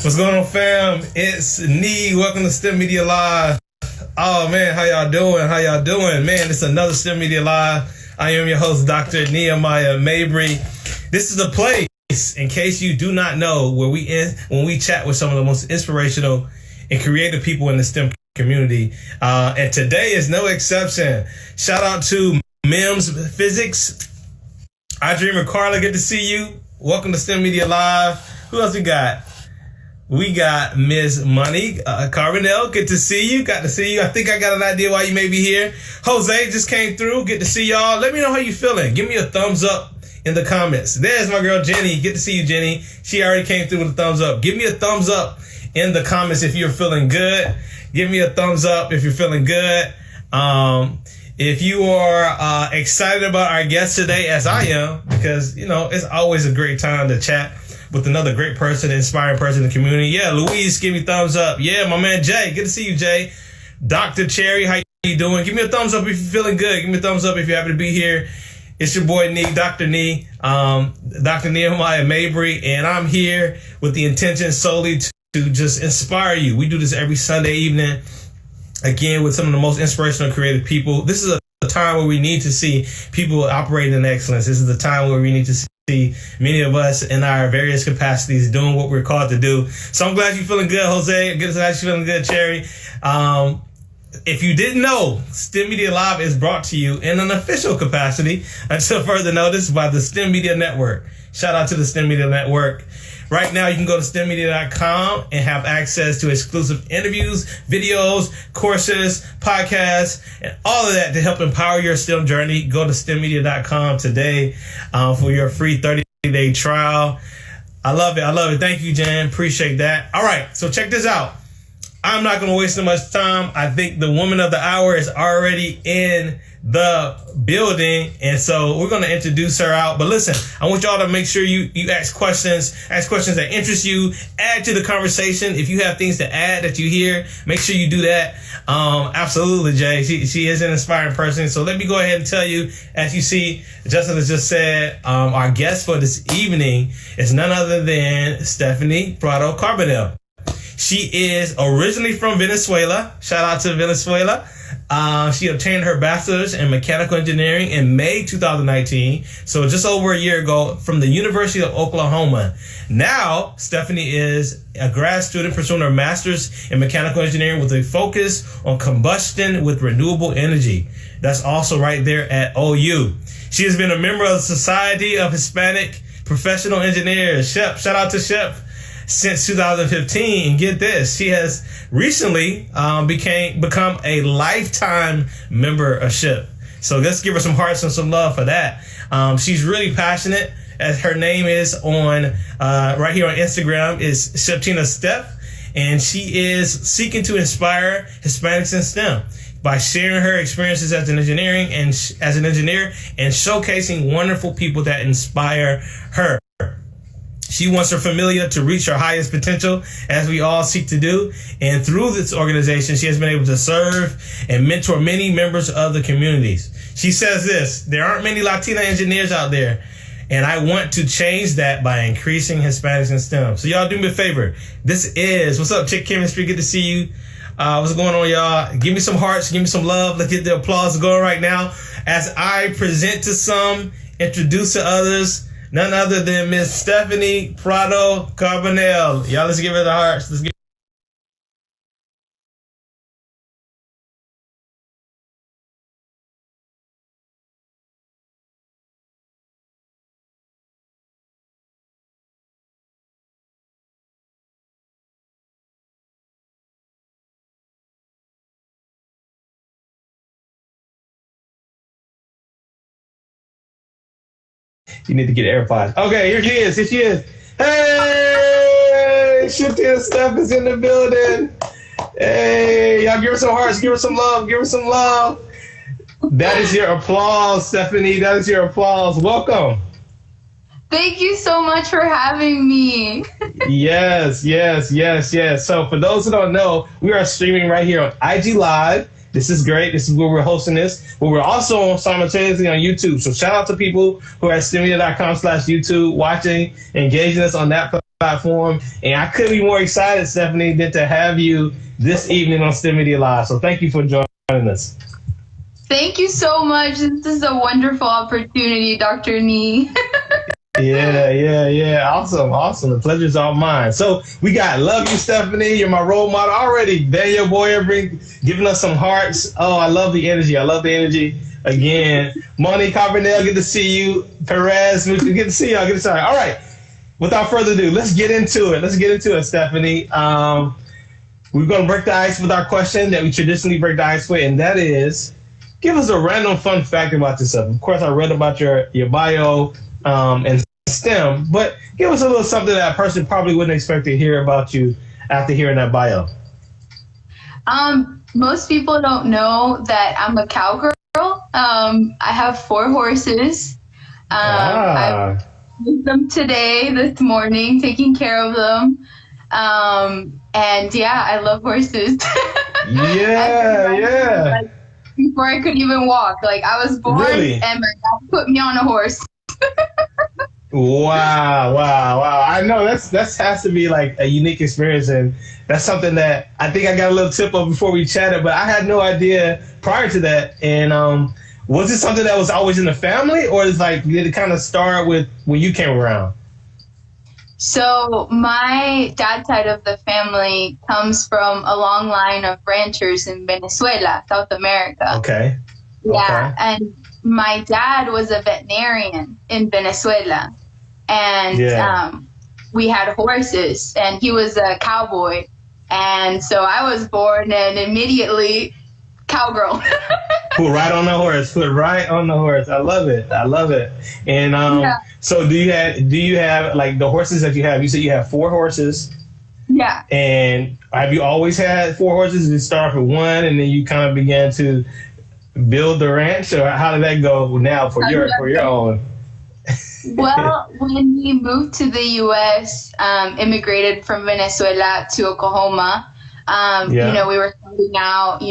What's going on, fam? It's Nee. Welcome to STEMedia Live. Oh, man, how y'all doing? How y'all doing? Man, it's another STEMedia Live. I am your host, Dr. Nehemiah Mabry. This is a place, in case you do not know, where when we chat with some of the most inspirational and creative people in the STEM community. And today is no exception. Shout out to MEMS Physics. I Dreamer Carla, good to see you. Welcome to STEMedia Live. Who else we got? We got Ms. Money Carbonelle. Good to see you. Got to see you. I think I got an idea why you may be here. Jose just came through. Good to see y'all. Let me know how you feeling. Give me a thumbs up in the comments. There's my girl Jenny. Good to see you, Jenny. She already came through with a thumbs up. Give me a thumbs up in the comments if you're feeling good. Give me a thumbs up if you're feeling good. If you are excited about our guest today, as I am, because, you know, it's always a great time to chat with another great person, inspiring person in the community. Yeah, Louise, give me a thumbs up. Yeah, my man Jay, good to see you, Jay. Dr. Cherry, how you doing? Give me a thumbs up if you're feeling good. Give me a thumbs up if you're happy to be here. It's your boy Nee, Dr. Nee, Dr. Nehemiah Mabry, and I'm here with the intention solely to just inspire you. We do this every Sunday evening, again, with some of the most inspirational, creative people. This is a time where we need to see people operating in excellence. This is the time where we need to see many of us in our various capacities doing what we're called to do. So I'm glad you're feeling good, Jose. Glad you're feeling good, Cherry. If you didn't know, STEMedia Live is brought to you in an official capacity until further notice by the STEMedia Network. Shout out to the STEMedia Network. Right now, you can go to STEMedia.com and have access to exclusive interviews, videos, courses, podcasts, and all of that to help empower your STEM journey. Go to STEMedia.com today for your free 30-day trial. I love it. I love it. Thank you, Jen. Appreciate that. All right, so check this out. I'm not going to waste so much time. I think the woman of the hour is already in the building, and so we're going to introduce her out. But listen, I want y'all to make sure you ask questions that interest you, add to the conversation. If you have things to add that you hear, make sure you do that. Absolutely, Jay. She is an inspiring person. So let me go ahead and tell you, as you see, Justin has just said, our guest for this evening is none other than Stepahnie Prado Carbonell. She is originally from Venezuela. Shout out to Venezuela. She obtained her bachelor's in mechanical engineering in May 2019, so just over a year ago, from the University of Oklahoma. Now, Stepahnie is a grad student pursuing her master's in mechanical engineering with a focus on combustion with renewable energy. That's also right there at OU. She has been a member of the Society of Hispanic Professional Engineers, SHPE. Shout out to SHPE. Since 2015, and get this, she has recently become a lifetime member of SHPE. So let's give her some hearts and some love for that. She's really passionate, as her name is on right here on Instagram is Sheptina Steph, and she is seeking to inspire Hispanics in STEM by sharing her experiences as an engineer and showcasing wonderful people that inspire her. She wants her familia to reach her highest potential, as we all seek to do. And through this organization, she has been able to serve and mentor many members of the communities. She says this: there aren't many Latina engineers out there, and I want to change that by increasing Hispanics in STEM. So y'all do me a favor. This is, what's up, Chick Chemistry? Good to see you. What's going on, y'all? Give me some hearts. Give me some love. Let's get the applause going right now as I present to some, introduce to others, none other than Miss Stepahnie Prado Carbonell. Y'all, let's give her the hearts. Let's give. You need to get AirPods. Okay, here she is. Here she is. Hey, Sheptina Steph is in the building. Hey, y'all give her some hearts. Give her some love. Give her some love. That is your applause, Stepahnie. That is your applause. Welcome. Thank you so much for having me. Yes. So for those who don't know, we are streaming right here on IG Live. This is great. This is where we're hosting this. But we're also simultaneously on YouTube. So shout out to people who are at STEMedia.com/YouTube watching, engaging us on that platform. And I couldn't be more excited, Stepahnie, than to have you this evening on STEMedia Live. So thank you for joining us. Thank you so much. This is a wonderful opportunity, Dr. Nee. Yeah. Awesome. The pleasure's all mine. So we got love you, Stepahnie. You're my role model already. Daniel Boyer giving us some hearts. Oh, I love the energy. Again, Moni Carbonelle, good to see you. Perez, good to see y'all. Good to see y'all. All right. Without further ado, let's get into it. Stepahnie. We're going to break the ice with our question that we traditionally break the ice with, and that is, give us a random fun fact about yourself. Of course, I read about your bio and STEM, but give us a little something that a person probably wouldn't expect to hear about you after hearing that bio. Most people don't know that I'm a cowgirl. I have 4 horses. I moved them this morning, taking care of them. And yeah, I love horses. Yeah. Before I could even walk, I was born and my dad put me on a horse. Wow. I know that has to be like a unique experience, and that's something that I think I got a little tip of before we chatted, but I had no idea prior to that. And was it something that was always in the family, or did it kind of start with when you came around? So my dad's side of the family comes from a long line of ranchers in Venezuela, South America. Okay. Yeah, and my dad was a veterinarian in Venezuela, and we had horses, and he was a cowboy, and so I was born and immediately cowgirl. Put right on the horse. I love it. And so do you have like the horses that you have? You said you have 4 horses. Yeah. And have you always had 4 horses? Did you start with 1 and then you kind of began to build the ranch, or how did that go now for your own? Well, when we moved to the U.S., immigrated from Venezuela to Oklahoma, we were starting out,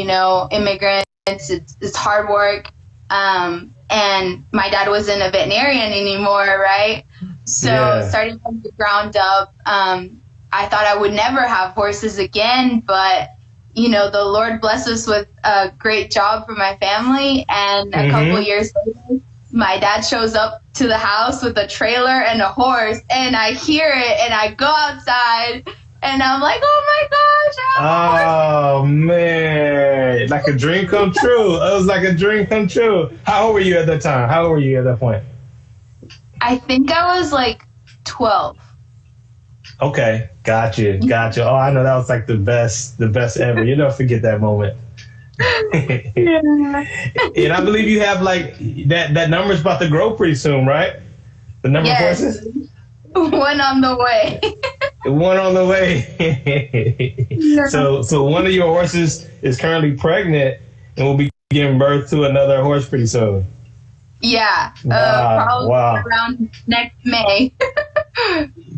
immigrants, it's hard work. And my dad wasn't a veterinarian anymore, right? So starting from the ground up, I thought I would never have horses again, but the Lord blessed us with a great job for my family. And a couple years later, my dad shows up to the house with a trailer and a horse, and I hear it and I go outside and I'm like, oh my gosh. Oh man, like a dream come true. It was like a dream come true. How old were you at that time? How old were you at that point? I think I was like 12. Okay, gotcha. Oh, I know that was like the best ever. You never forget that moment. And I believe you have like that number's about to grow pretty soon, right? The number of horses? One on the way. One on the way. So one of your horses is currently pregnant and will be giving birth to another horse pretty soon. Yeah, probably around next May.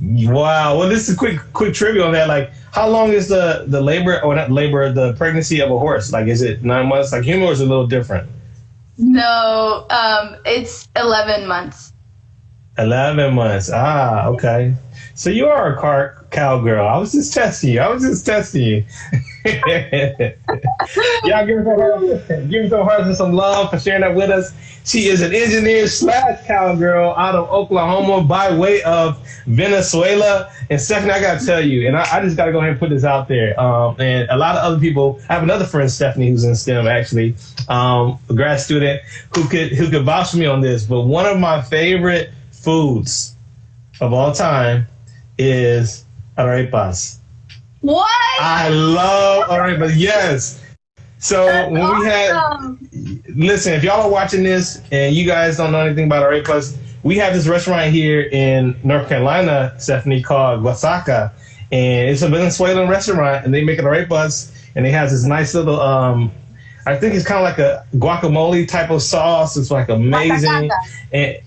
Wow. Well, this is quick trivia on that. Like, how long is the labor, or not labor, the pregnancy of a horse? Like, is it 9 months? Like, human, or is it a little different? No, it's 11 months. 11 months. Ah, okay. So you are a cowgirl. I was just testing you. Y'all give her some hearts and some love for sharing that with us. She is an engineer / cowgirl out of Oklahoma by way of Venezuela. And Stepahnie, I got to tell you, and I just got to go ahead and put this out there. And a lot of other people, I have another friend, Stepahnie, who's in STEM, actually, a grad student who could vouch for me on this. But one of my favorite foods of all time is arepas. What? I love arepas. Yes. So when we had, listen, if y'all are watching this and you guys don't know anything about arepas, we have this restaurant here in North Carolina, Stepahnie, called Oaxaca, and it's a Venezuelan restaurant, and they make arepas, and it has this nice little, I think it's kind of like a guacamole type of sauce. It's like amazing. And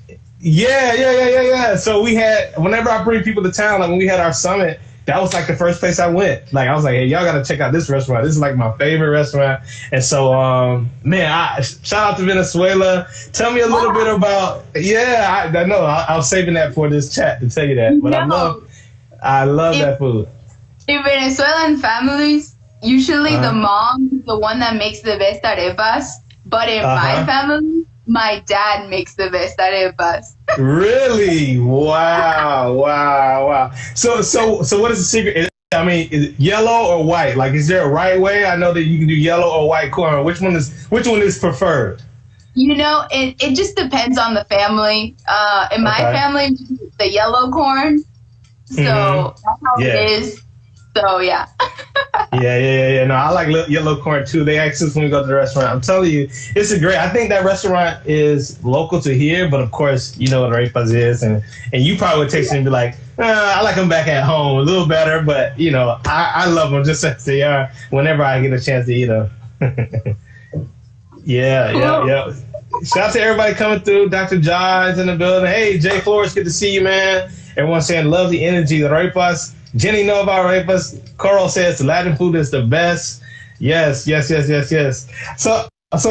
yeah. So we had, whenever I bring people to town, like when we had our summit, that was like the first place I went. Like I was like, hey, y'all got to check out this restaurant. This is like my favorite restaurant. And so, man, shout out to Venezuela. Tell me a little bit about, I know I was saving that for this chat to tell you that. But I love that food. In Venezuelan families, usually the mom is the one that makes the best arepas, but in my family, my dad makes the best arepas. Really? Wow. So what is the secret? I mean, is it yellow or white? Like, is there a right way? I know that you can do yellow or white corn. Which one is preferred? You know, it just depends on the family. In my family, the yellow corn. So that's how it is. So yeah. Yeah. No, I like yellow corn too. They ask us when we go to the restaurant. I'm telling you, it's a great. I think that restaurant is local to here, but of course, you know what arepas is, and you probably would taste it and be like, I like them back at home a little better, but you know, I love them just as they are. Whenever I get a chance to eat them. Yeah. Shout out to everybody coming through. Dr. John's in the building. Hey, Jay Flores, good to see you, man. Everyone saying love the energy, the arepas. Jenny know about arepas. Coral says the Latin food is the best. Yes. So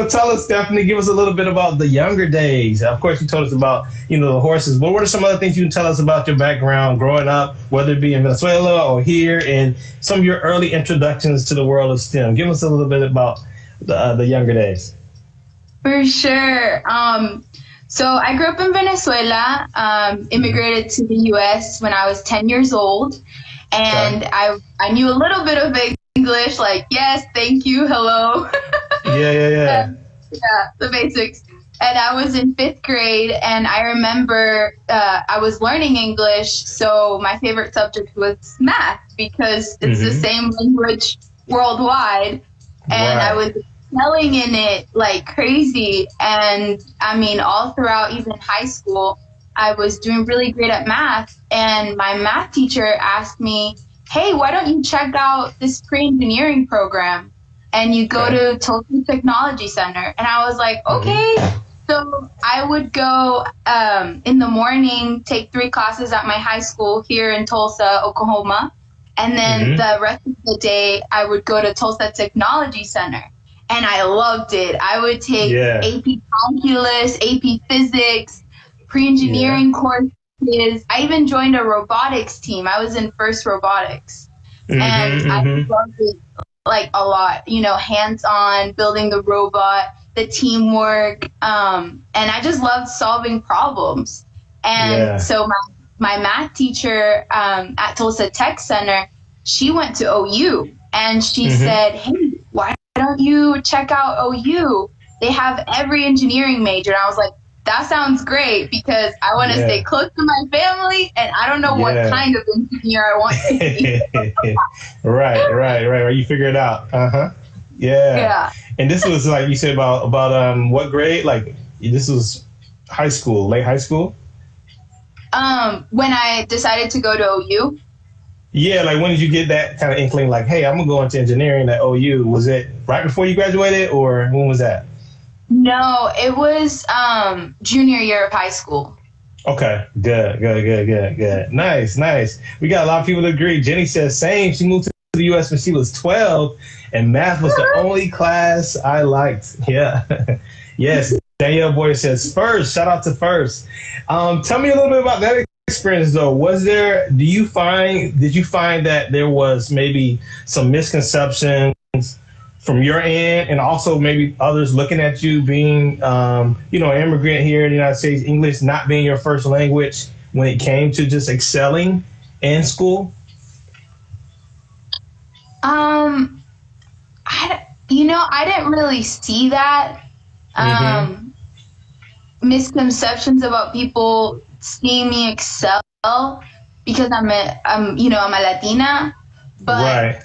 tell us, Stepahnie, give us a little bit about the younger days. Of course, you told us about, the horses, but what are some other things you can tell us about your background growing up, whether it be in Venezuela or here, and some of your early introductions to the world of STEM? Give us a little bit about the younger days. For sure. So I grew up in Venezuela, immigrated to the U.S. when I was 10 years old, and I knew a little bit of English, like yes, thank you, hello. Yeah, the basics. And I was in 5th grade, and I remember I was learning English, so my favorite subject was math because it's the same language worldwide, and I was excelling in it like crazy. And I mean, all throughout even high school, I was doing really great at math. And my math teacher asked me, hey, why don't you check out this pre-engineering program and you go to Tulsa Technology Center? And I was like, okay. So I would go in the morning, take 3 classes at my high school here in Tulsa, Oklahoma. And then the rest of the day, I would go to Tulsa Technology Center. And I loved it. I would take AP Calculus, AP Physics, pre-engineering courses. I even joined a robotics team. I was in FIRST Robotics. And I loved it like a lot, hands-on, building the robot, the teamwork. And I just loved solving problems. And so my math teacher at Tulsa Tech Center, she went to OU. And she said, hey, why don't you check out OU? They have every engineering major. And I was like, that sounds great because I want to stay close to my family and I don't know what kind of engineer I want to be. Right. You figure it out. Yeah. And this was like you said about what grade? Like this was high school, late high school? When I decided to go to OU. Yeah, like when did you get that kind of inkling like, hey, I'm going to go into engineering at OU? Was it right before you graduated or when was that? No, it was junior year of high school. Okay, good. Nice. We got a lot of people that agree. Jenny says same. She moved to the U.S. when she was 12, and math was the only class I liked. Yeah. Yes. Danielle Boyer says FIRST. Shout out to FIRST. Tell me a little bit about that experience, though. Did you find that there was maybe some misconceptions from your end, and also maybe others looking at you being, an immigrant here in the United States, English not being your first language when it came to just excelling in school? I didn't really see that. Misconceptions about people seeing me excel because I'm a Latina, but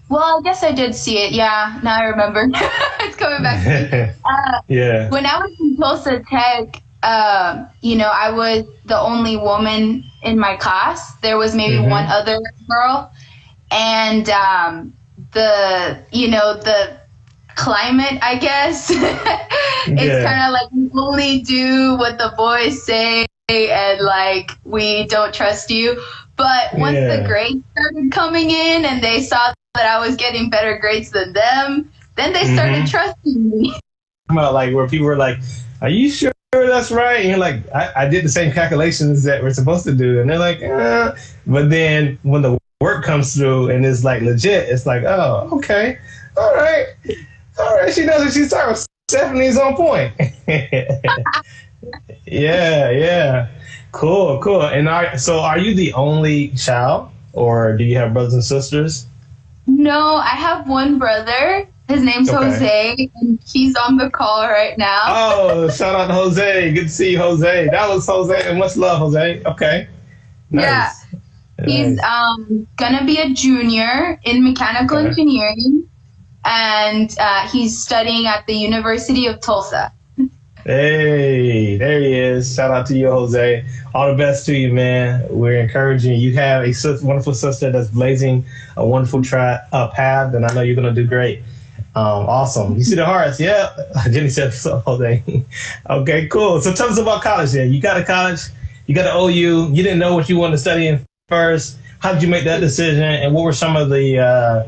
well, I guess I did see it. Yeah, now I remember. It's coming back to me. When I was in Tulsa Tech, I was the only woman in my class. There was maybe one other girl, and the climate, I guess, it's kind of like we only do what the boys say, and like we don't trust you. But once the grades started coming in, and they saw that I was getting better grades than them, then they started trusting me. About like where people were like, "Are you sure that's right. And you're like, I did the same calculations that we're supposed to do. And they're like, But then when the work comes through and it's like legit, it's like, oh, okay. All right. She knows what she's talking about. Stephanie's on point. Yeah. Cool. And so are you the only child, or do you have brothers and sisters? No, I have one brother. His name's Jose, and he's on the call right now. Oh, shout out to Jose. Good to see you, Jose. That was Jose, and much love, Jose. Okay. Nice. Yeah. He's gonna be a junior in mechanical engineering, and he's studying at the University of Tulsa. Hey, there he is. Shout out to you, Jose. All the best to you, man. We're encouraging you. You have a wonderful sister that's blazing a wonderful path, and I know you're going to do great. Awesome. You see the hearts? Yeah. Jenny said so, Jose. Okay, cool. So tell us about college then. You got to college. You got to OU. You didn't know what you wanted to study in first. How did you make that decision? And what were some of the,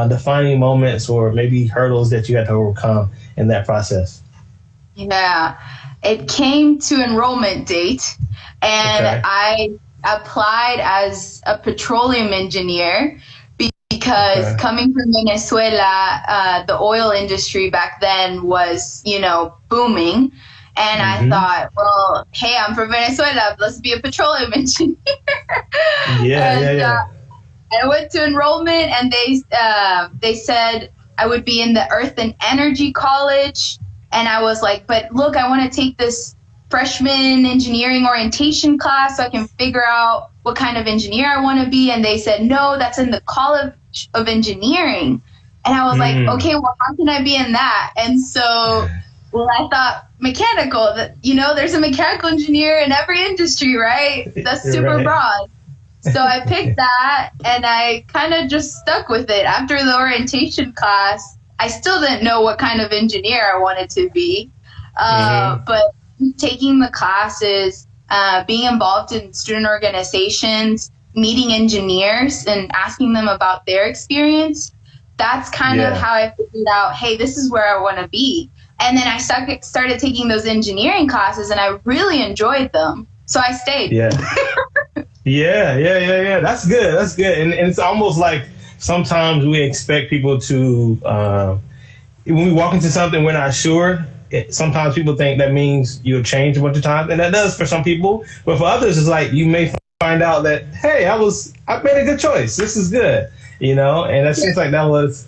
defining moments or maybe hurdles that you had to overcome in that process? Yeah, it came to enrollment date, and I applied as a petroleum engineer because coming from Venezuela, the oil industry back then was, booming. And I thought, well, hey, I'm from Venezuela. Let's be a petroleum engineer. Yeah. I went to enrollment, and they said I would be in the Earth and Energy College. And I was like, but look, I want to take this freshman engineering orientation class so I can figure out what kind of engineer I want to be. And they said, no, that's in the College of Engineering. And I was like, okay, well, how can I be in that? And so, I thought mechanical, there's a mechanical engineer in every industry, right? That's super broad. So I picked that, and I kind of just stuck with it. After the orientation class, I still didn't know what kind of engineer I wanted to be, but taking the classes, being involved in student organizations, meeting engineers and asking them about their experience, that's kind of how I figured out, hey, this is where I want to be. And then I started taking those engineering classes, and I really enjoyed them. So I stayed. Yeah. That's good. And it's almost like sometimes we expect people to, when we walk into something we're not sure, sometimes people think that means you'll change a bunch of times. And that does for some people. But for others, it's like you may find out that, hey, I made a good choice. This is good, and that seems like that was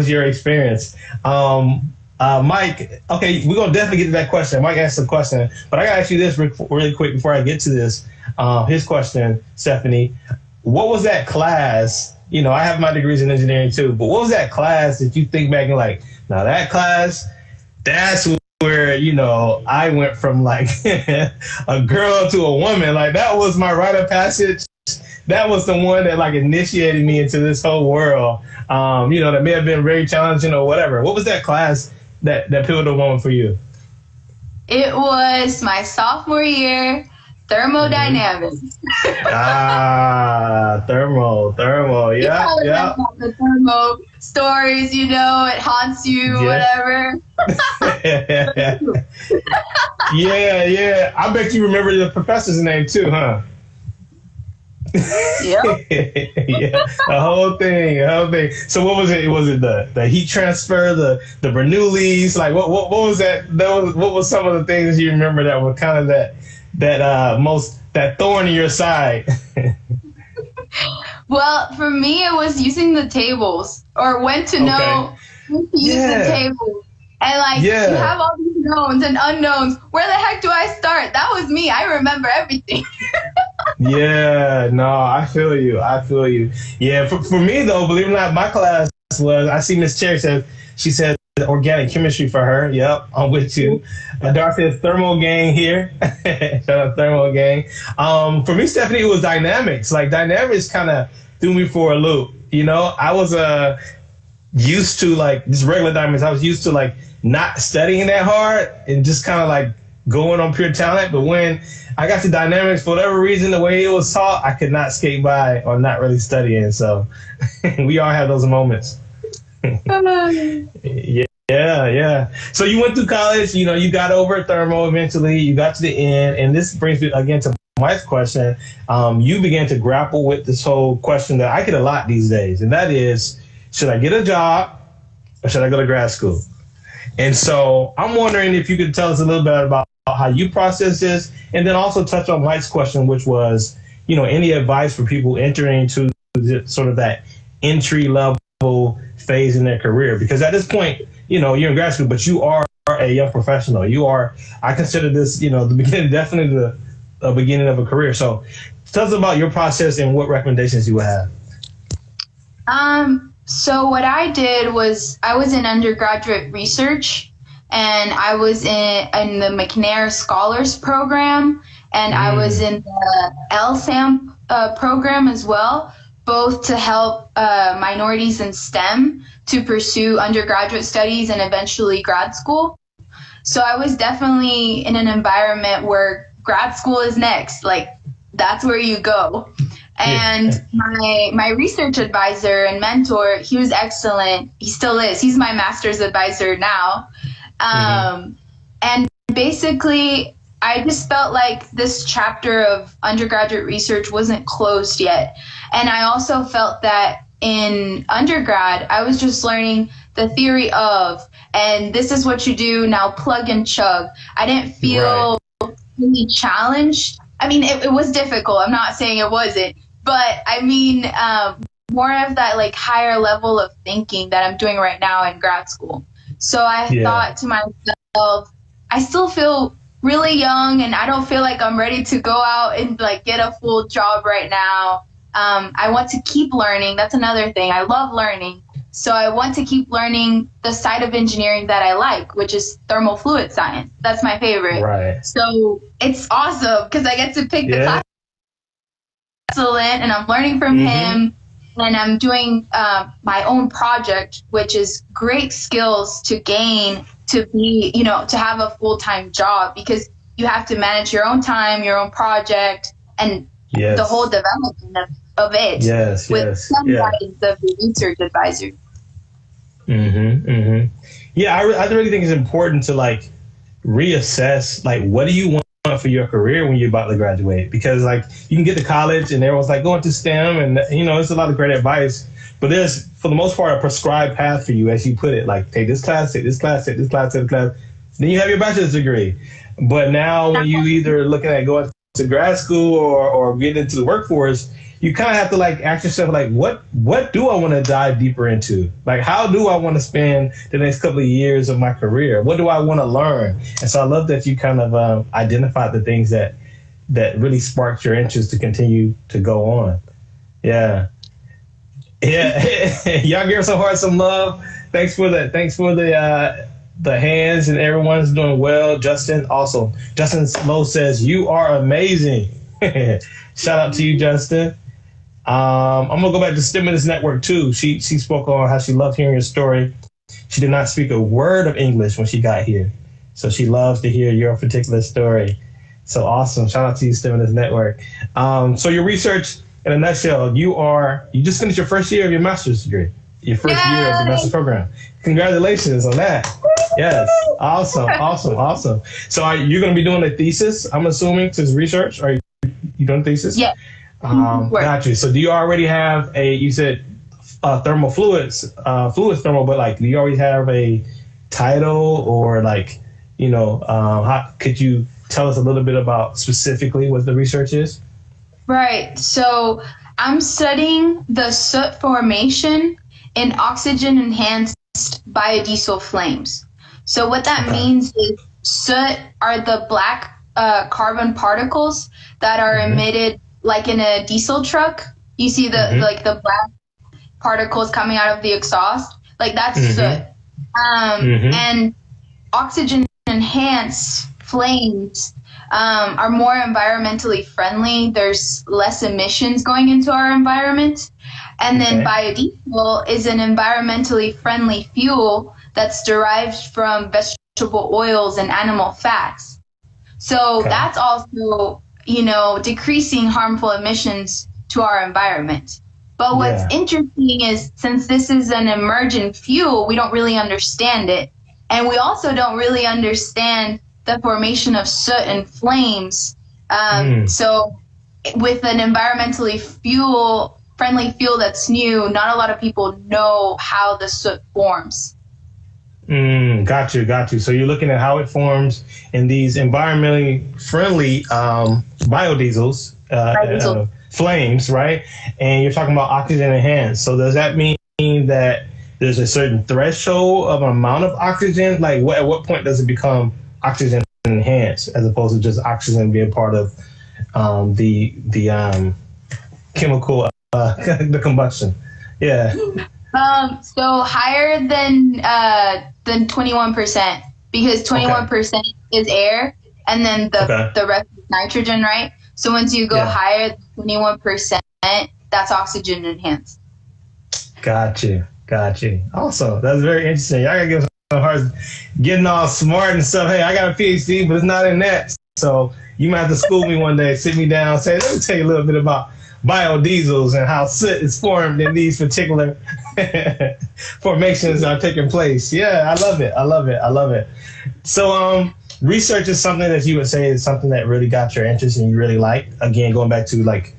your experience. Mike, okay, we're going to definitely get to that question. Mike asked a question, but I got to ask you this really quick before I get to this. His question, Stepahnie, what was that class? I have my degrees in engineering too, but what was that class that you think back and like, now that class, that's where, I went from like a girl to a woman. Like that was my rite of passage. That was the one that like initiated me into this whole world. That may have been very challenging or whatever. What was that class that pivotal moment for you? It was my sophomore year, thermodynamics. Thermo. Yeah. The thermo stories, it haunts you, whatever. Yeah. I bet you remember the professor's name too, huh? Yeah. The whole thing. So what was it? Was it the heat transfer, the Bernoullis? Like what was that? What was some of the things you remember that were kind of that thorn in your side? Well, for me, it was using the tables, or when to know when to use the table. And you have all these knowns and unknowns. Where the heck do I start? That was me. I remember everything. I feel you. Yeah, for me though, believe it or not, my class was, I see Miss Cherry she said organic chemistry for her. Yep, I'm with you. Darcy says thermal gang here. Shout out thermal gang. For me, Stepahnie, it was dynamics. Like dynamics kind of threw me for a loop. I was used to like just regular dynamics. I was used to like not studying that hard and just kind of like going on pure talent. But when I got to dynamics, for whatever reason, the way it was taught, I could not skate by on not really studying. So we all have those moments. Yeah. So you went through college, you got over thermal eventually, you got to the end, and this brings me again to Mike's question. You began to grapple with this whole question that I get a lot these days, and that is, should I get a job or should I go to grad school? And so I'm wondering if you could tell us a little bit about how you process this, and then also touch on Mike's question, which was, any advice for people entering into sort of that entry level phase in their career? Because at this point, you're in grad school, but you are a young professional. I consider this, the beginning, definitely the beginning of a career. So tell us about your process and what recommendations you would have. So what I did was I was in undergraduate research, and I was in the McNair Scholars Program, and I was in the LSAM program as well, both to help minorities in STEM to pursue undergraduate studies and eventually grad school. So I was definitely in an environment where grad school is next, like that's where you go. And my research advisor and mentor, he was excellent. He still is. He's my master's advisor now. And basically, I just felt like this chapter of undergraduate research wasn't closed yet. And I also felt that in undergrad, I was just learning the theory of, and this is what you do, now plug and chug. I didn't feel really challenged. I mean, it was difficult. I'm not saying it wasn't. But I mean, more of that like higher level of thinking that I'm doing right now in grad school. So I thought to myself, I still feel really young and I don't feel like I'm ready to go out and like get a full job right now. I want to keep learning. That's another thing. I love learning. So I want to keep learning the side of engineering that I like, which is thermal fluid science. That's my favorite. Right. So it's awesome because I get to pick the class. Excellent, and I'm learning from him, and I'm doing my own project, which is great skills to gain to be, to have a full-time job, because you have to manage your own time, your own project, and the whole development of it with some guidance of the research advisor. Yeah, I really think it's important to like reassess, like, what do you want for your career when you're about to graduate? Because like you can get to college and everyone's like going to STEM, and it's a lot of great advice, but there's for the most part a prescribed path for you, as you put it, like take this class, take this class, take this class, take this class, then you have your bachelor's degree. But now when you either looking at going to grad school or getting into the workforce, you kind of have to like ask yourself, like, what do I want to dive deeper into? Like, how do I want to spend the next couple of years of my career? What do I want to learn? And so I love that you kind of identified the things that really sparked your interest to continue to go on. Yeah. Y'all give some heart, some love. Thanks for the hands, and everyone's doing well. Justin, also. Justin Lowe says, you are amazing. Shout out to you, Justin. I'm gonna go back to STEMedia Network too. She spoke on how she loved hearing your story. She did not speak a word of English when she got here, so she loves to hear your particular story. So awesome! Shout out to you, STEMedia Network. So your research, in a nutshell, you just finished your first year of your master's degree, your first year of the master's program. Congratulations on that! Yes, awesome. So you're gonna be doing a thesis, I'm assuming, to research. Are you doing a thesis? Yeah. Got you. So do you already have you said thermal fluids thermal, but like, do you already have a title, or like, how could you tell us a little bit about specifically what the research is? Right. So I'm studying the soot formation in oxygen enhanced biodiesel flames. So what that means is soot are the black carbon particles that are emitted, like in a diesel truck. You see the black particles coming out of the exhaust, like that's soot. And oxygen enhanced flames are more environmentally friendly. There's less emissions going into our environment. And then biodiesel is an environmentally friendly fuel that's derived from vegetable oils and animal fats. So that's also, decreasing harmful emissions to our environment. But what's interesting is, since this is an emergent fuel, we don't really understand it. And we also don't really understand the formation of soot and flames. So with an environmentally friendly fuel that's new, not a lot of people know how the soot forms. Got you. So you're looking at how it forms in these environmentally friendly biodiesels, flames, right? And you're talking about oxygen enhanced. So does that mean that there's a certain threshold of amount of oxygen? Like at what point does it become oxygen enhanced as opposed to just oxygen being part of the chemical, the combustion? Yeah. So higher than 21%, because 21% is air, and then the rest is nitrogen, right? So once you go higher than 21%, that's oxygen enhanced. Got you. Also, that's very interesting. Y'all gotta give some hearts, getting all smart and stuff. Hey, I got a PhD, but it's not in that. So you might have to school me one day, sit me down, say, let me tell you a little bit about biodiesels and how soot is formed in these particular formations are taking place. Yeah, I love it. So research is something that you would say is something that really got your interest and you really like. Again, going back to like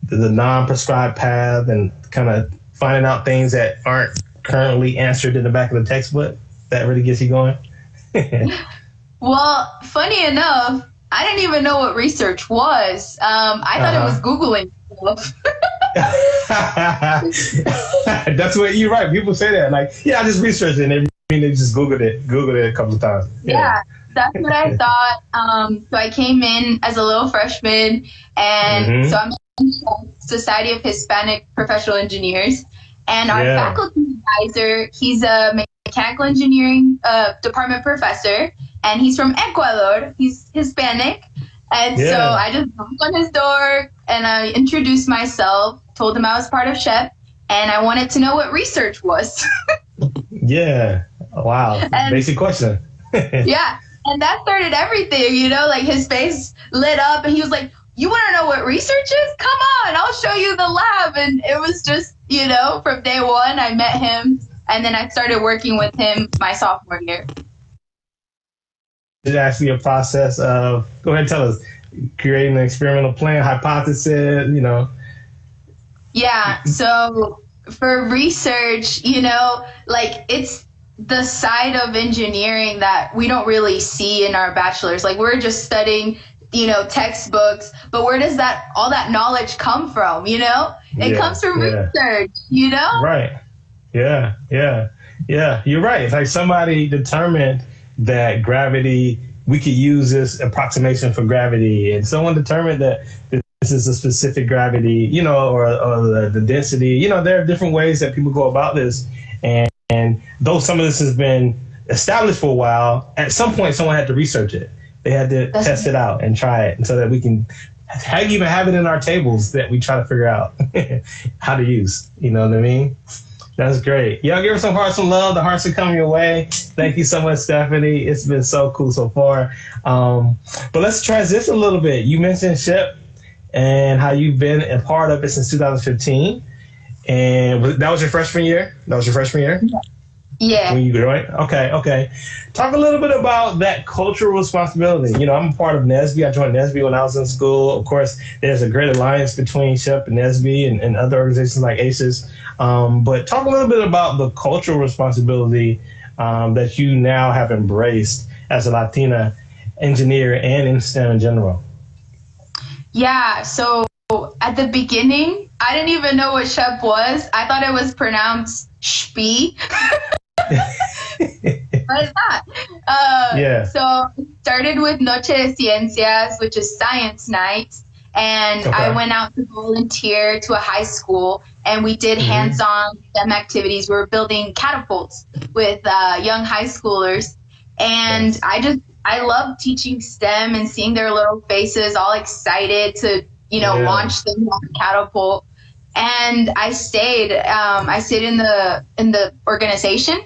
the non-prescribed path and kind of finding out things that aren't currently answered in the back of the textbook, that really gets you going. Well, funny enough, I didn't even know what research was. I thought it was Googling stuff. That's what you're right. People say that, like, yeah, I just researched it, and they just Googled it a couple of times. Yeah, that's what I thought. So I came in as a little freshman, and so I'm in the Society of Hispanic Professional Engineers, and our faculty advisor, he's a mechanical engineering department professor, and he's from Ecuador. He's Hispanic. And so I just knocked on his door and I introduced myself, told him I was part of SHPE, and I wanted to know what research was. Yeah. Wow. Basic question. Yeah. And that started everything, you know, like his face lit up and he was like, you want to know what research is? Come on, I'll show you the lab. And it was just, you know, from day one, I met him and then I started working with him my sophomore year. It's actually a process of, go ahead and tell us, creating an experimental plan, hypothesis, you know. Yeah, so for research, you know, like it's the side of engineering that we don't really see in our bachelors. Like we're just studying, you know, textbooks, but where does all that knowledge come from, you know? It comes from research, you know? Right. Yeah. You're right. It's like somebody determined that gravity, we could use this approximation for gravity, and someone determined that this is a specific gravity, you know, or the density. You know, there are different ways that people go about this, and though some of this has been established for a while, at some point someone had to research it. They had to test it out and try it, and so that we can even have it in our tables that we try to figure out how to use. You know what I mean? That's great. Y'all give her some hearts, some love. The hearts are coming your way. Thank you so much, Stepahnie. It's been so cool so far. But let's transition a little bit. You mentioned SHPE and how you've been a part of it since 2015. And that was your freshman year? Yeah. When you joined? Okay. Talk a little bit about that cultural responsibility. You know, I'm a part of NSBE. I joined NSBE when I was in school. Of course, there's a great alliance between SHPE and NSBE and other organizations like ACES. But talk a little bit about the cultural responsibility that you now have embraced as a Latina engineer and in STEM in general. Yeah, so at the beginning, I didn't even know what SHPE was. I thought it was pronounced SHPE. But it's not. So it started with Noche de Ciencias, which is science night. And I went out to volunteer to a high school, and we did hands-on STEM activities. We were building catapults with young high schoolers. And I love teaching STEM and seeing their little faces all excited to, you know, launch things on the catapult. And I stayed in the organization.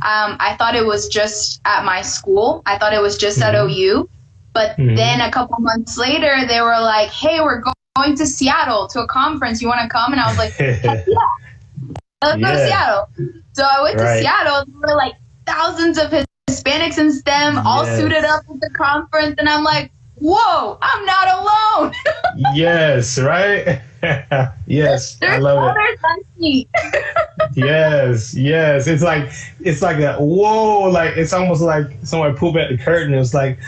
I thought it was just at my school. I thought it was just at OU. But then a couple months later, they were like, hey, we're going to Seattle to a conference. You want to come? And I was like, heck yeah. Let's go to Seattle. So I went to Seattle. There were like thousands of Hispanics in STEM all suited up at the conference, and I'm like, whoa, I'm not alone. Yes, right? Yes, I love it. Yes. It's like a whoa, like it's almost like someone pulled back the curtain. It's like,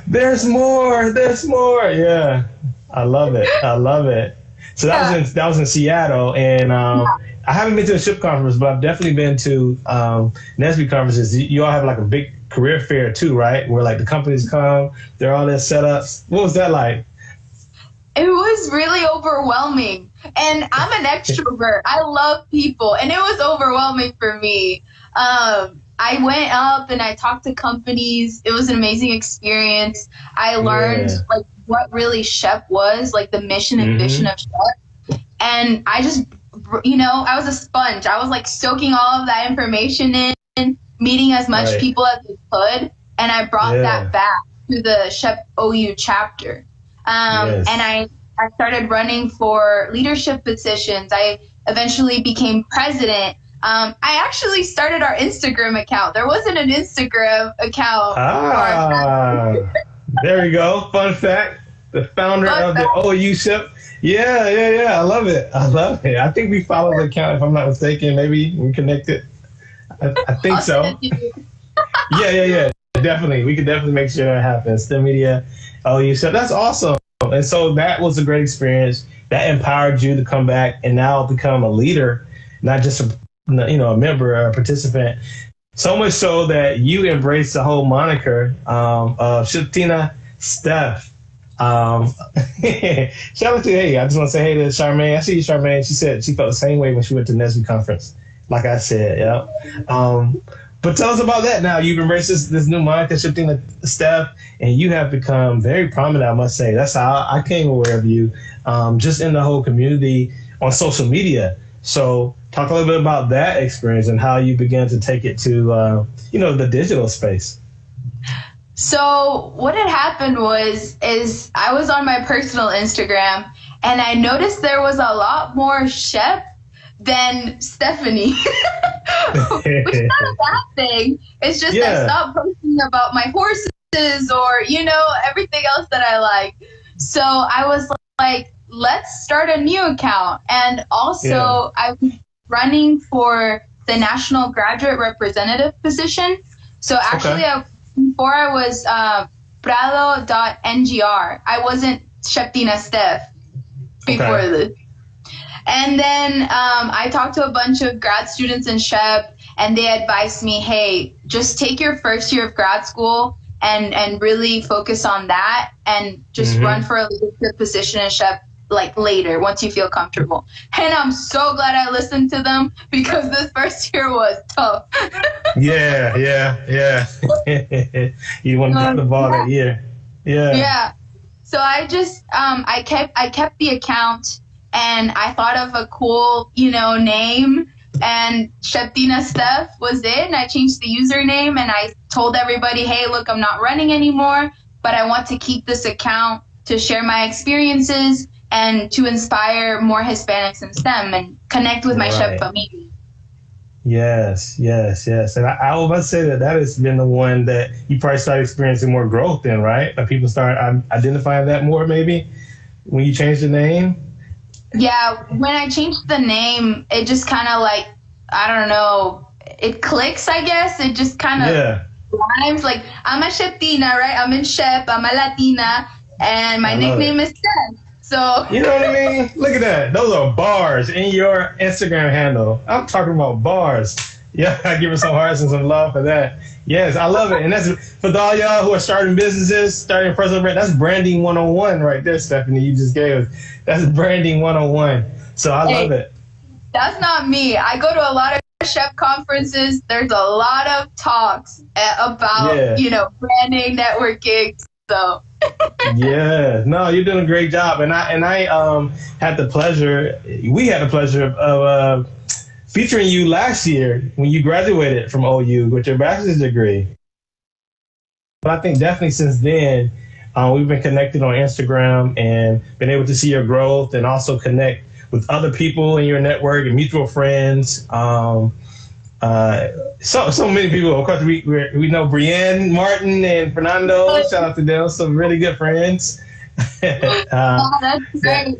there's more. Yeah, I love it. So that was in Seattle, and I haven't been to a SHPE conference, but I've definitely been to NSBE conferences. You all have like a big career fair too, right? Where like the companies come, they're all their setups. What was that like? It was really overwhelming. And I'm an extrovert. I love people. And it was overwhelming for me. I went up and I talked to companies. It was an amazing experience. I learned like what really SHPE was, like the mission and vision of SHPE. And I just, I was a sponge. I was like soaking all of that information in, meeting as much people as I could. And I brought that back to the SHPE OU chapter. And I started running for leadership positions. I eventually became president. I actually started our Instagram account. There wasn't an Instagram account. There we go. Fun fact. The founder of the OU SHPE. Yeah. I love it. I think we follow the account, if I'm not mistaken. Maybe we connected. I think so. Yeah. Definitely. We could definitely make sure that happens. STEMedia, OU SHPE. That's awesome. And so that was a great experience. That empowered you to come back and now become a leader, not just a member or a participant. So much so that you embraced the whole moniker of SHPE Steph. Shout out to I just want to say hey to Charmaine. I see you, Charmaine. She said she felt the same way when she went to the NSBE conference. Like I said, but tell us about that now. You've embraced this new moniker, SHPE Steph, and you have become very prominent, I must say. That's how I came aware of you, just in the whole community on social media. So talk a little bit about that experience and how you began to take it to, the digital space. So what had happened is I was on my personal Instagram and I noticed there was a lot more SHPE than Stepahnie, which is not a bad thing. It's just I stopped posting about my horses or, everything else that I like. So I was like, let's start a new account. And also I was running for the National Graduate Representative position. So actually, before I was Prado.ngr. I wasn't SHPE Steph before this. And then I talked to a bunch of grad students in SHPE, and they advised me, hey, just take your first year of grad school and really focus on that and just run for a leadership position in SHPE like later once you feel comfortable. And I'm so glad I listened to them because this first year was tough. Yeah. You want to drop the ball that year. Yeah. So I just I kept the account and I thought of a cool, name, and SHPE Steph was it. And I changed the username and I told everybody, hey, look, I'm not running anymore, but I want to keep this account to share my experiences and to inspire more Hispanics in STEM and connect with my SHPE community. Yes. And I must say that has been the one that you probably started experiencing more growth in, right? Like people start identifying that more maybe when you changed the name? Yeah, when I changed the name, it just kind of like, I don't know, it clicks, I guess. It just kind of rhymes. Like, I'm a SHPEtina, right? I'm in SHPE, I'm a Latina, and my nickname is Steph. So you know what I mean? Look at that. Those are bars in your Instagram handle. I'm talking about bars. Yeah, I give her some hearts and some love for that. Yes, I love it. And that's for all y'all who are starting businesses, starting personal brand. That's branding 101 right there, Stepahnie. You just gave us. That's branding 101. So I love it. That's not me. I go to a lot of SHPE conferences. There's a lot of talks about, branding, networking. So. Yeah, no, you're doing a great job, and I had the pleasure. We had the pleasure of featuring you last year when you graduated from OU with your bachelor's degree. But I think definitely since then, we've been connected on Instagram and been able to see your growth and also connect with other people in your network and mutual friends. so many people. Of course, we know Brienne, Martin, and Fernando. Shout out to them. Some really good friends. That's great.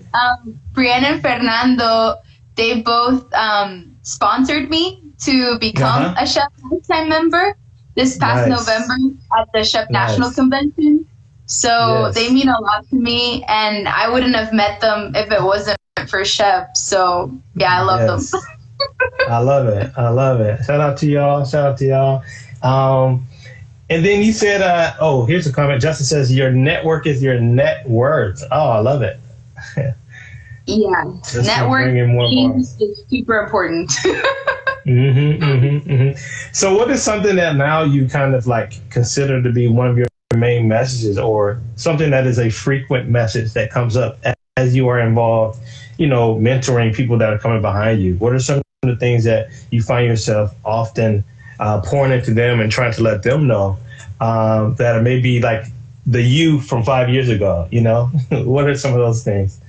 Brienne and Fernando, they both sponsored me to become a Chef Lifetime member this past November at the Chef National Convention. So they mean a lot to me, and I wouldn't have met them if it wasn't for Chef. So yeah, I love them. I love it. I love it. Shout out to y'all. Shout out to y'all. And then you said, here's a comment. Justin says, your network is your net worth. Oh, I love it. Yeah. Networking is super important. So what is something that now you kind of like consider to be one of your main messages, or something that is a frequent message that comes up as you are involved, mentoring people that are coming behind you? What are some of the things that you find yourself often pouring into them and trying to let them know that are maybe like the you from 5 years ago, What are some of those things?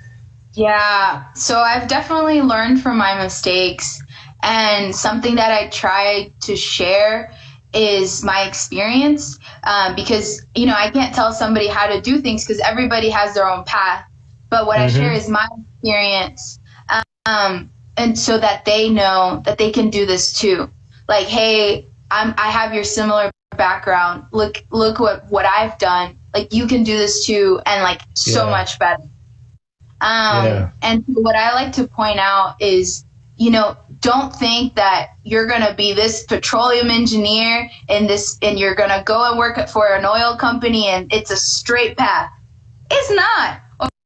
Yeah, so I've definitely learned from my mistakes, and something that I try to share is my experience, because, I can't tell somebody how to do things because everybody has their own path, but what I share is my experience, and so that they know that they can do this too. Like, hey, I have your similar background. Look what I've done. Like, you can do this too, and like so much better. And what I like to point out is, don't think that you're going to be this petroleum engineer and you're going to go and work for an oil company and it's a straight path. It's not.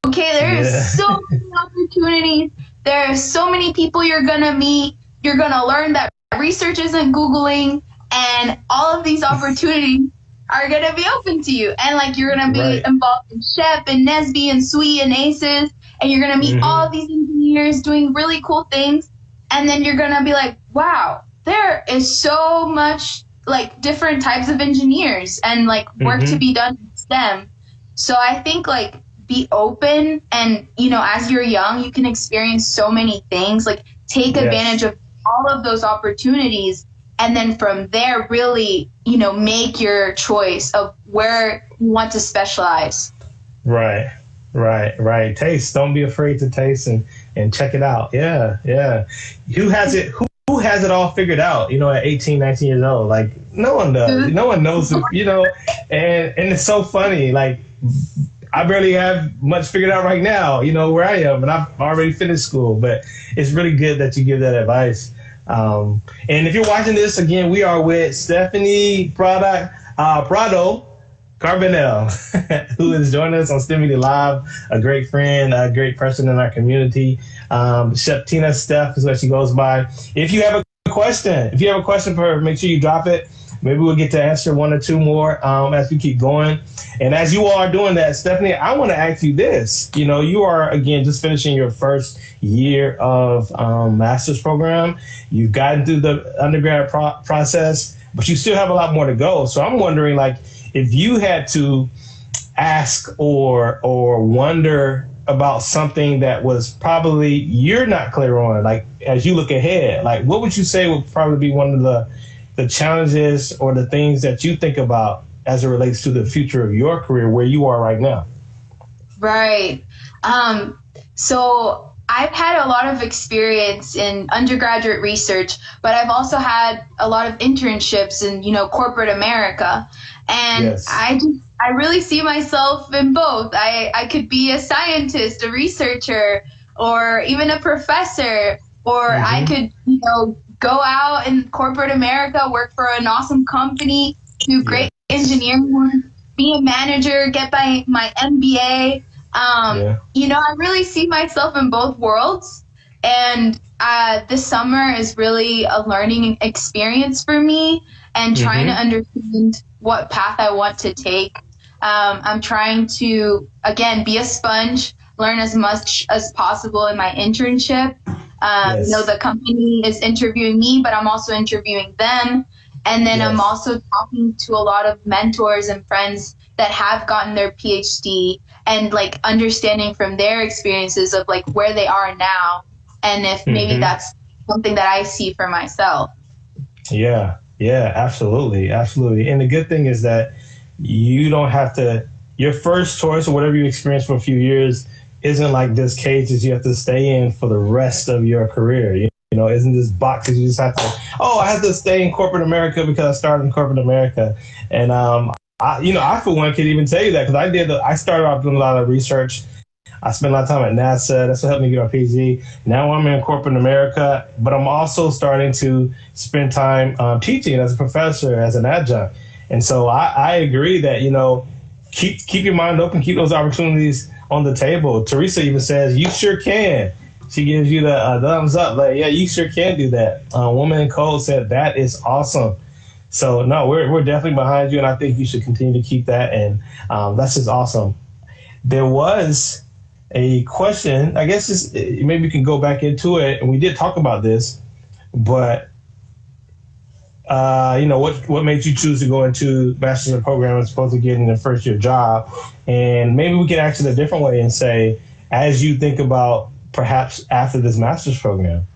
Okay, there is so many opportunities. There are so many people you're going to meet. You're going to learn that research isn't Googling, and all of these opportunities are going to be open to you. And like, you're going to be involved in Chef and Nesby and Sweet and Aces, and you're going to meet all of these engineers doing really cool things. And then you're going to be like, wow, there is so much like different types of engineers and like work to be done in STEM. So I think like be open, and, as you're young, you can experience so many things, like take advantage of all of those opportunities. And then from there, really, make your choice of where you want to specialize. Right. Taste. Don't be afraid to taste and check it out. Yeah. Who has it all figured out, at 18, 19 years old? Like, no one does. No one knows, and it's so funny. Like, I barely have much figured out right now, where I am, and I've already finished school, but it's really good that you give that advice. And if you're watching this, again, we are with Stepahnie Prado Carbonell, who is joining us on STEMedia Live, a great friend, a great person in our community. Chef Tina Steph is what she goes by. If you have a question for her, make sure you drop it. Maybe we'll get to answer one or two more as we keep going. And as you all are doing that, Stepahnie, I want to ask you this. You are, again, just finishing your first year of master's program. You've gotten through the undergrad process, but you still have a lot more to go. So I'm wondering, like, if you had to ask or wonder about something that was probably you're not clear on, like as you look ahead, like what would you say would probably be one of the challenges or the things that you think about as it relates to the future of your career, where you are right now? Right. So I've had a lot of experience in undergraduate research, but I've also had a lot of internships in, corporate America. And I really see myself in both. I could be a scientist, a researcher, or even a professor, or I could, go out in corporate America, work for an awesome company, do great engineering, be a manager, get my MBA. I really see myself in both worlds. And this summer is really a learning experience for me, and trying to understand what path I want to take. I'm trying to, again, be a sponge, learn as much as possible in my internship. The company is interviewing me, but I'm also interviewing them. And then I'm also talking to a lot of mentors and friends that have gotten their PhD, and like understanding from their experiences of like where they are now, and if maybe that's something that I see for myself. Yeah, yeah, absolutely, absolutely. And the good thing is that you don't have to, your first choice or whatever you experience for a few years isn't like this cage that you have to stay in for the rest of your career. You know, isn't this box that you just have to, oh, I have to stay in corporate America because I started in corporate America. And, I for one can even tell you that because I started off doing a lot of research. I spent a lot of time at NASA. That's what helped me get my PhD. Now I'm in corporate America, but I'm also starting to spend time teaching as a professor, as an adjunct. And so I agree that, keep your mind open, keep those opportunities on the table. Teresa even says, you sure can. She gives you the thumbs up. Like, yeah, you sure can do that. Woman in Code said, that is awesome. So, no, we're definitely behind you, and I think you should continue to keep that. And that's just awesome. There was a question. I guess maybe we can go back into it, and we did talk about this, but what made you choose to go into bachelor program as opposed to getting a first year job? And maybe we can ask it a different way and say, as you think about perhaps after this master's program,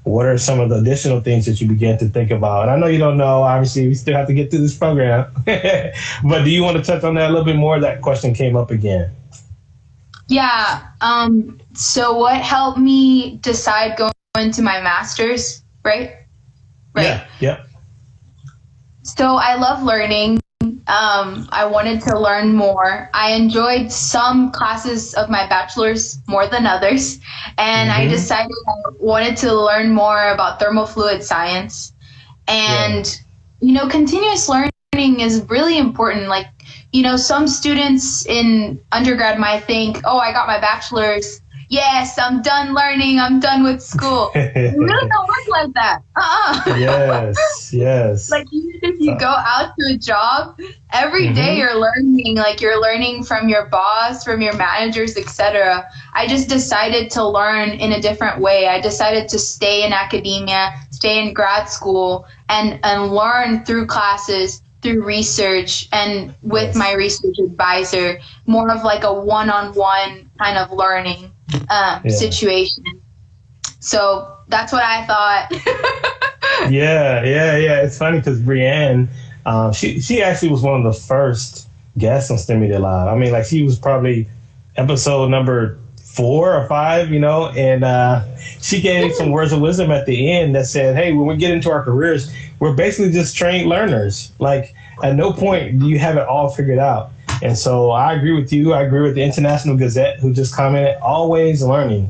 what are some of the additional things that you began to think about? And I know you don't know, obviously, we still have to get through this program, but do you want to touch on that a little bit more? That question came up again. Yeah. So what helped me decide going into my master's, right? Yeah. So I love learning. I wanted to learn more. I enjoyed some classes of my bachelor's more than others. And I decided I wanted to learn more about thermofluid science. And, continuous learning is really important. Like, some students in undergrad might think, oh, I got my bachelor's. Yes, I'm done learning. I'm done with school. It really don't work like that. Yes. Like, even if you go out to a job, every day you're learning. Like, you're learning from your boss, from your managers, etc. I just decided to learn in a different way. I decided to stay in academia, stay in grad school, and learn through classes, through research, and with my research advisor, more of like a one-on-one kind of learning situation. So that's what I thought. Yeah. It's funny because Brienne, she actually was one of the first guests on STEMedia Live. I mean, like, she was probably episode number 4 or 5, and she gave some words of wisdom at the end that said, hey, when we get into our careers, we're basically just trained learners. Like, at no point do you have it all figured out. And so I agree with you. I agree with the International Gazette, who just commented, always learning.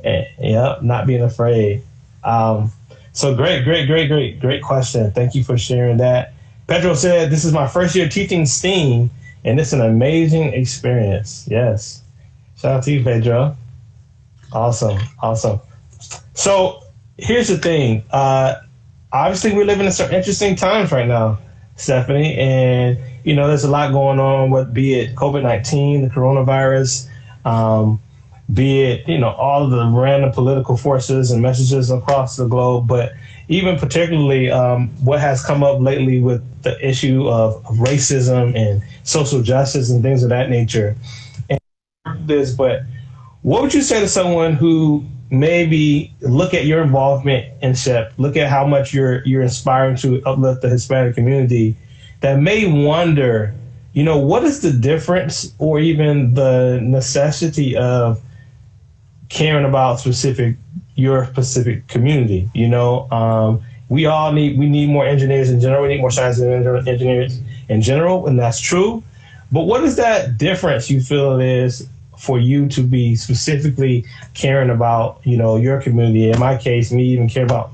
And, not being afraid. So great question. Thank you for sharing that. Pedro said, this is my first year teaching STEAM, and it's an amazing experience. Yes. Shout out to you, Pedro. Awesome. So here's the thing. Obviously, we're living in some interesting times right now, Stepahnie, and there's a lot going on with, be it COVID-19, the coronavirus, be it all of the random political forces and messages across the globe, but even particularly what has come up lately with the issue of racism and social justice and things of that nature. But what would you say to someone who maybe look at your involvement in SHPE, look at how much you're inspiring to uplift the Hispanic community, that may wonder, what is the difference or even the necessity of caring about your specific community? We need more engineers in general. We need more science engineers in general, and that's true. But what is that difference you feel it is for you to be specifically caring about, your community? In my case, me even care about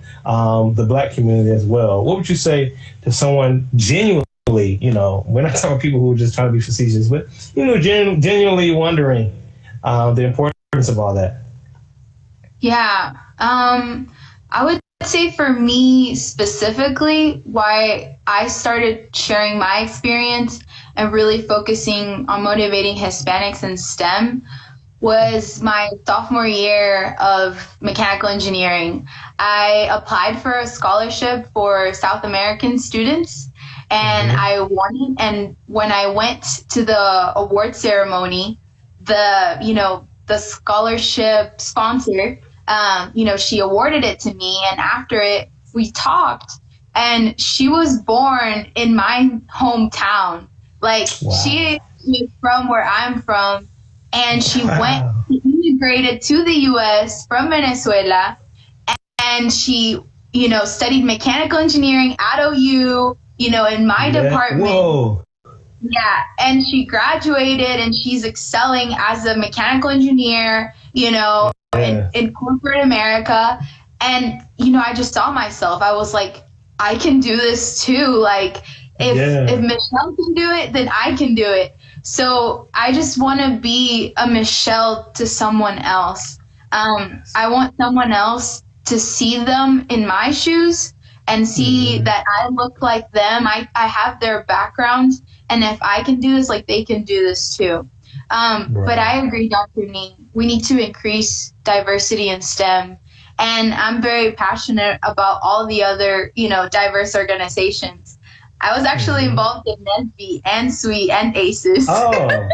the Black community as well. What would you say to someone genuinely, we're not talking about people who are just trying to be facetious, but, genuinely wondering the importance of all that? Yeah. I would say for me specifically, why I started sharing my experience and really focusing on motivating Hispanics in STEM was my sophomore year of mechanical engineering. I applied for a scholarship for South American students, and I won it. And when I went to the award ceremony, the scholarship sponsor, she awarded it to me. And after it, we talked, and she was born in my hometown. Like, she is from where I'm from, and she immigrated to the U.S. from Venezuela, and she, you know, studied mechanical engineering at OU, you know, in my department. Whoa. Yeah, and she graduated, and she's excelling as a mechanical engineer, you know, in corporate America. And, you know, I just saw myself. I was like, I can do this too. Like, if Michelle can do it, then I can do it. So I just want to be a Michelle to someone else. I want someone else to see them in my shoes and see that I look like them. I have their background, and if I can do this, like, they can do this too. But I agree, Dr. Nee, we need to increase diversity in STEM. And I'm very passionate about all the other, you know, diverse organizations. I was actually involved in NSBE and SHPE and ACES. Oh,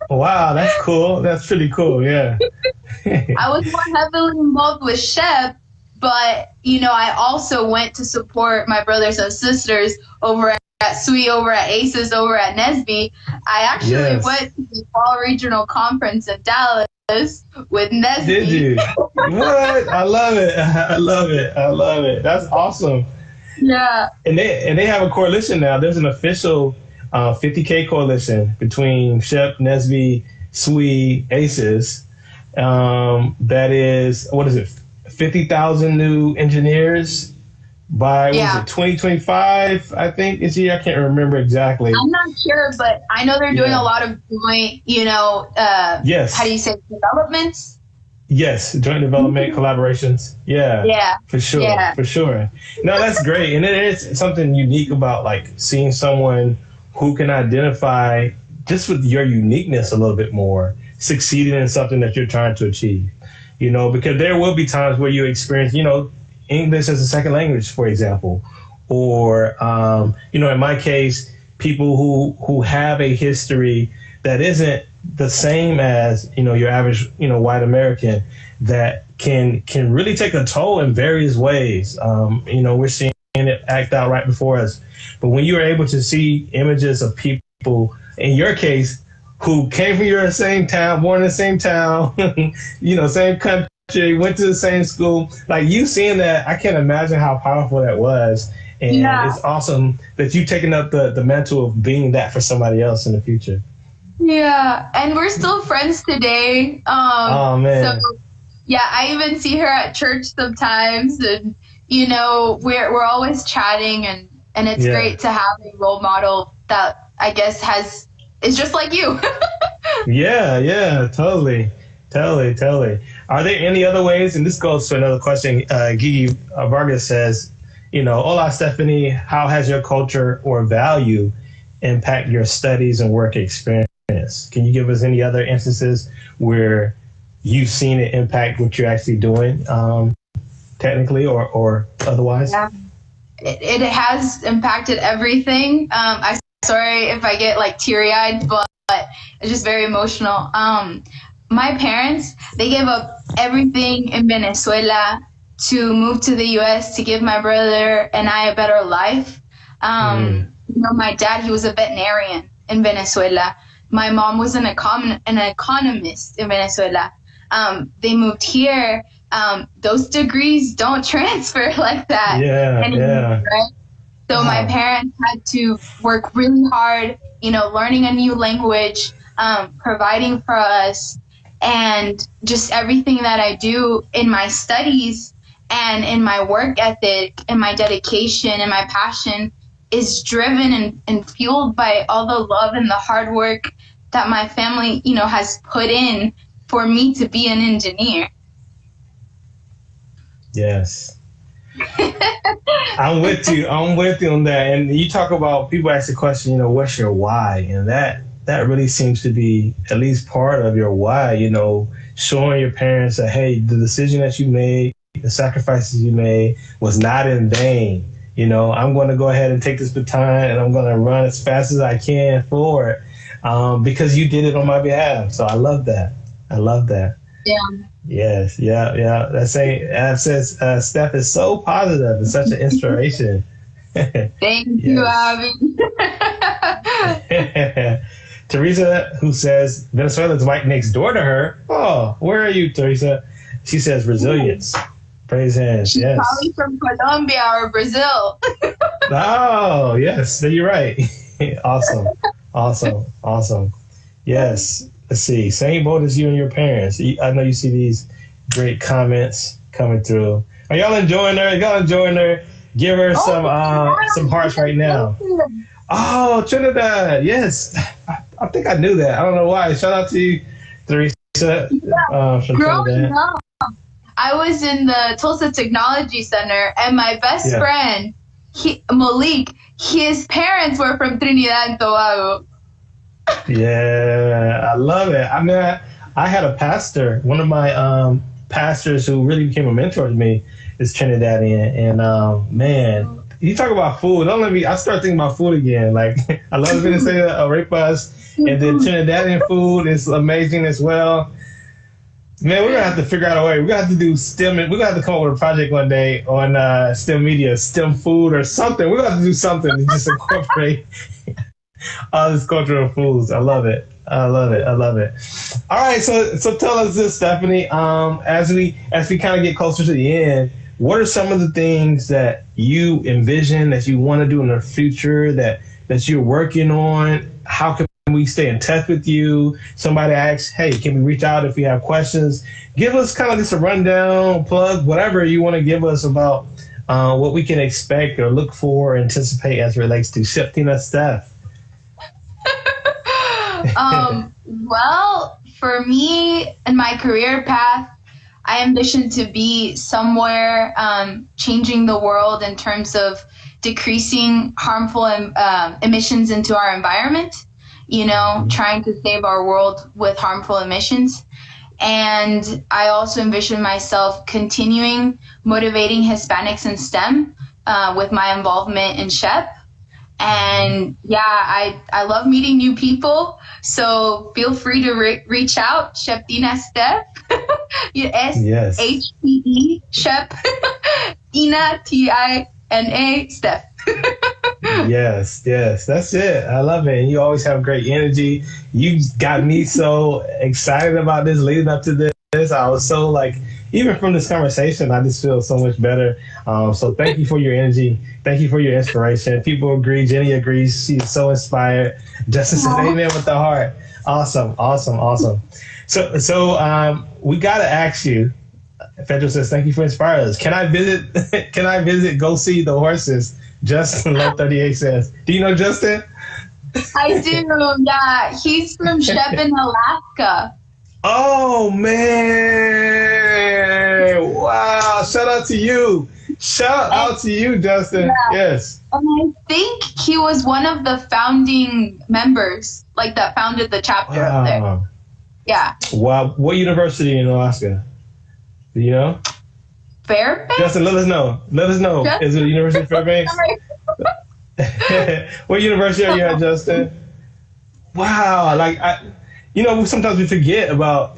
wow, that's cool. That's pretty cool, yeah. I was more heavily involved with SHPE, but, you know, I also went to support my brothers and sisters over at SHPE, over at ACES, over at NSBE. I actually went to the Fall Regional Conference in Dallas with NSBE. Did you? What? I love it. I love it. I love it. That's awesome. Yeah. And they have a coalition now. There's an official 50K coalition between SHPE, NSBE, SHPE, ACES. That is, what is it? 50,000 new engineers by what is it, 2025, I think this year. I can't remember exactly. I'm not sure, but I know they're doing a lot of joint, you know, how do you say, developments? Yes, joint development collaborations. Yeah, for sure, for sure. No, that's great. And it is something unique about, like, seeing someone who can identify just with your uniqueness a little bit more, succeeding in something that you're trying to achieve. You know, because there will be times where you experience, you know, English as a second language, for example, or, you know, in my case, people who have a history that isn't the same as, you know, your average, you know, white American, that can really take a toll in various ways. You know, we're seeing it act out right before us. But when you are able to see images of people, in your case, who came from your same town, born in the same town, you know, same country, went to the same school, like, you seeing that, I can't imagine how powerful that was. And it's awesome that you've taken up the mantle of being that for somebody else in the future. Yeah, and we're still friends today. Oh, man. So, yeah, I even see her at church sometimes, and, you know, we're always chatting, and it's great to have a role model that I guess is just like you. Yeah, totally. Are there any other ways? And this goes to another question. Gigi Vargas says, you know, hola, Stepahnie, how has your culture or value impact your studies and work experience? Can you give us any other instances where you've seen it impact what you're actually doing, technically or otherwise? Yeah, it has impacted everything. I'm sorry if I get, like, teary-eyed, but it's just very emotional. My parents, they gave up everything in Venezuela to move to the U.S. to give my brother and I a better life. You know, my dad, he was a veterinarian in Venezuela. My mom was an economist in Venezuela. They moved here. Those degrees don't transfer like that anymore, right? So my parents had to work really hard, you know, learning a new language, providing for us, and just everything that I do in my studies and in my work ethic and my dedication and my passion is driven and fueled by all the love and the hard work that my family, you know, has put in for me to be an engineer. Yes. I'm with you on that. And you talk about, people ask the question, you know, what's your why? And that really seems to be at least part of your why, you know, showing your parents that, hey, the decision that you made, the sacrifices you made was not in vain. You know, I'm going to go ahead and take this baton and I'm going to run as fast as I can forward, because you did it on my behalf. So I love that. Yeah. Yes, yeah. That says Steph is so positive and such an inspiration. Thank you, Yes. Abby. Teresa, who says Venezuela's right next door to her. Oh, where are you, Teresa? She says resilience. Praise hands. She's Yes. probably from Colombia or Brazil. Oh, yes. You're right. Awesome. Yes. Let's see. Same boat as you and your parents. I know you see these great comments coming through. Are y'all enjoying her? Y'all enjoying her? Give her some hearts right now. Oh, Trinidad. Yes. I think I knew that. I don't know why. Shout out to you, Teresa, from Trinidad. Up, I was in the Tulsa Technology Center, and my best friend, Malik, his parents were from Trinidad and Tobago. Yeah, I love it. I mean, I had a pastor, one of my pastors who really became a mentor to me is Trinidadian. And man, you talk about food. Don't let me, I start thinking about food again. Like, I love Venezuela, arepas, and then Trinidadian food is amazing as well. Man, we're going to have to figure out a way. We're going to have to do STEM. We're going to have to come up with a project one day on STEMedia, STEM food or something. We're going to have to do something to just incorporate all this cultural foods. I love it. All right, so tell us this, Stepahnie. As we kind of get closer to the end, what are some of the things that you envision that you want to do in the future that you're working on? How can we stay in touch with you? Somebody asks, hey, can we reach out if we have questions? Give us kind of just a rundown, plug, whatever you want to give us about what we can expect or look for or anticipate as it relates to SHPE Steph. Well, for me and my career path, I ambition to be somewhere changing the world in terms of decreasing harmful emissions into our environment, trying to save our world with harmful emissions. And I also envision myself continuing motivating Hispanics in STEM with my involvement in SHPE. And yeah, I love meeting new people. So feel free to reach out. SHPE Steph. SHPE SHPE. Ina Tina Steph. Yes, that's it. I love it. And you always have great energy. You got me so excited about this leading up to this. I was so even from this conversation, I just feel so much better. So thank you for your energy. Thank you for your inspiration. People agree. Jenny agrees. She's so inspired. Justin says amen with the heart. Awesome. So we got to ask you, Pedro says, thank you for inspiring us. Can I visit, go see the horses? Justin Low 38 says, do you know Justin? I do, yeah. He's from SHPE in Alaska. Oh, man. Wow. Shout out to you. Justin. Yeah. Yes. And I think he was one of the founding members, that founded the chapter up there. Yeah. Wow. What university in Alaska? Do you know? Fairbanks? Justin, let us know. Justin? Is it University of Fairbanks? What university are you at, Justin? Wow. Sometimes we forget about,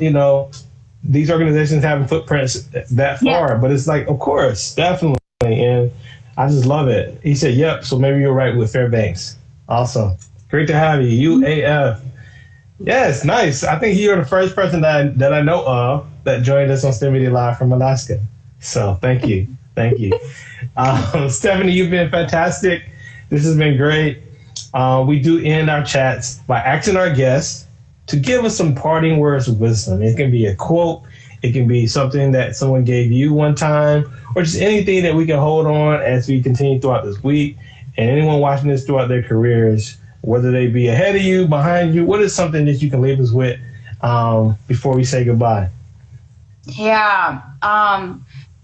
these organizations having footprints that far, but it's of course, definitely. And I just love it. He said, yep. So maybe you're right with Fairbanks. Awesome. Great to have you. UAF. Yes, nice. I think you're the first person that I know of that joined us on STEMedia Live from Alaska. So thank you. Stepahnie, you've been fantastic. This has been great. We do end our chats by asking our guests to give us some parting words of wisdom. It can be a quote. It can be something that someone gave you one time, or just anything that we can hold on as we continue throughout this week. And anyone watching this throughout their careers, whether they be ahead of you, behind you, what is something that you can leave us with before we say goodbye? Yeah.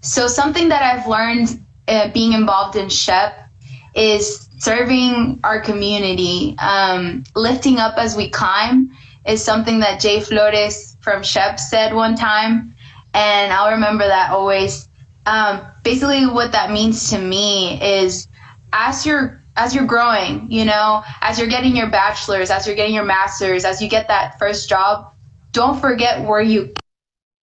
So something that I've learned being involved in SHPE is serving our community. Lifting up as we climb is something that Jay Flores from SHPE said one time, and I'll remember that always. Basically what that means to me is as you're growing, as you're getting your bachelor's, as you're getting your master's, as you get that first job, don't forget where you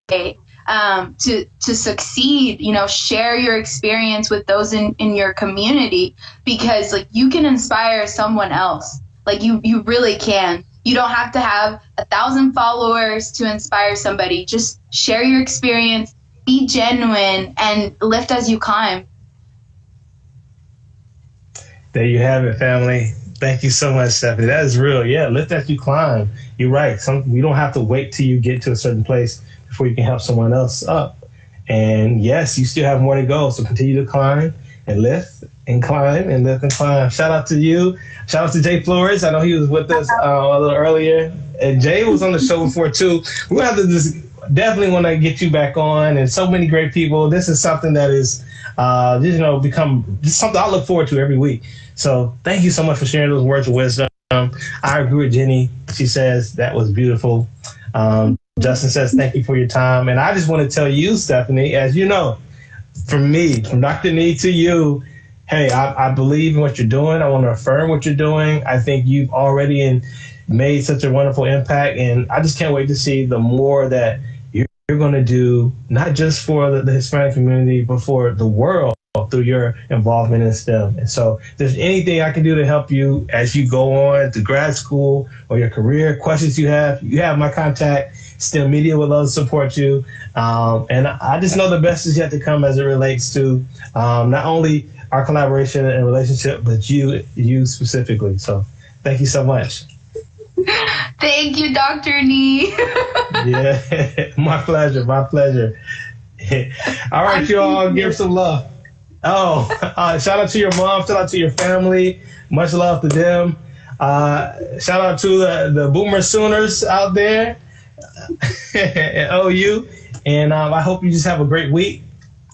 to succeed. Share your experience with those in your community, because like you can inspire someone else. Like you really can. You don't have to have 1,000 followers to inspire somebody. Just share your experience, be genuine, and lift as you climb. There you have it, family. Thank you so much, Stepahnie. That is real. Yeah, lift as you climb. You're right. You don't have to wait till you get to a certain place before you can help someone else up. And yes, you still have more to go. So continue to climb and lift and climb and lift and climb. Shout out to you. Shout out to Jay Flores. I know he was with us a little earlier. And Jay was on the show before too. We're going to have to just definitely want to get you back on. And so many great people. This is something that is, become just something I look forward to every week. So thank you so much for sharing those words of wisdom. I agree with Jenny. She says that was beautiful. Justin says, thank you for your time. And I just want to tell you, Stepahnie, as you know, from me, from Dr. Nee to you, hey, I believe in what you're doing. I want to affirm what you're doing. I think you've already made such a wonderful impact. And I just can't wait to see the more that you're going to do, not just for the Hispanic community, but for the world through your involvement in STEM. And so if there's anything I can do to help you as you go on to grad school or your career, questions you have my contact. STEMedia would love to support you. And I just know the best is yet to come as it relates to not only our collaboration and relationship, but you specifically. So thank you so much. Thank you, Dr. Nee. Yeah, my pleasure. All right, you all, give some love. Oh, shout out to your mom. Shout out to your family. Much love to them. Shout out to the Boomer Sooners out there at OU. And I hope you just have a great week.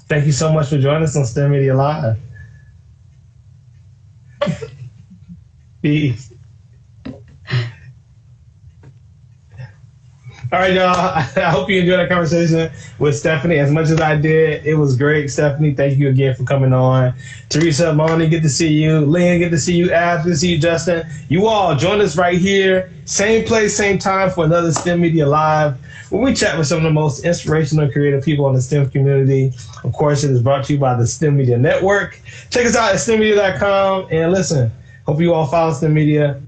Thank you so much for joining us on STEMedia Live. Peace. All right, y'all. I hope you enjoyed that conversation with Stepahnie as much as I did. It was great, Stepahnie. Thank you again for coming on. Teresa, Moni, good to see you. Lynn, good to see you. Ab, good to see you. Justin, you all join us right here, same place, same time for another STEMedia Live, where we chat with some of the most inspirational and creative people in the STEM community. Of course, it is brought to you by the STEMedia Network. Check us out at STEMedia.com. And listen, hope you all follow STEMedia.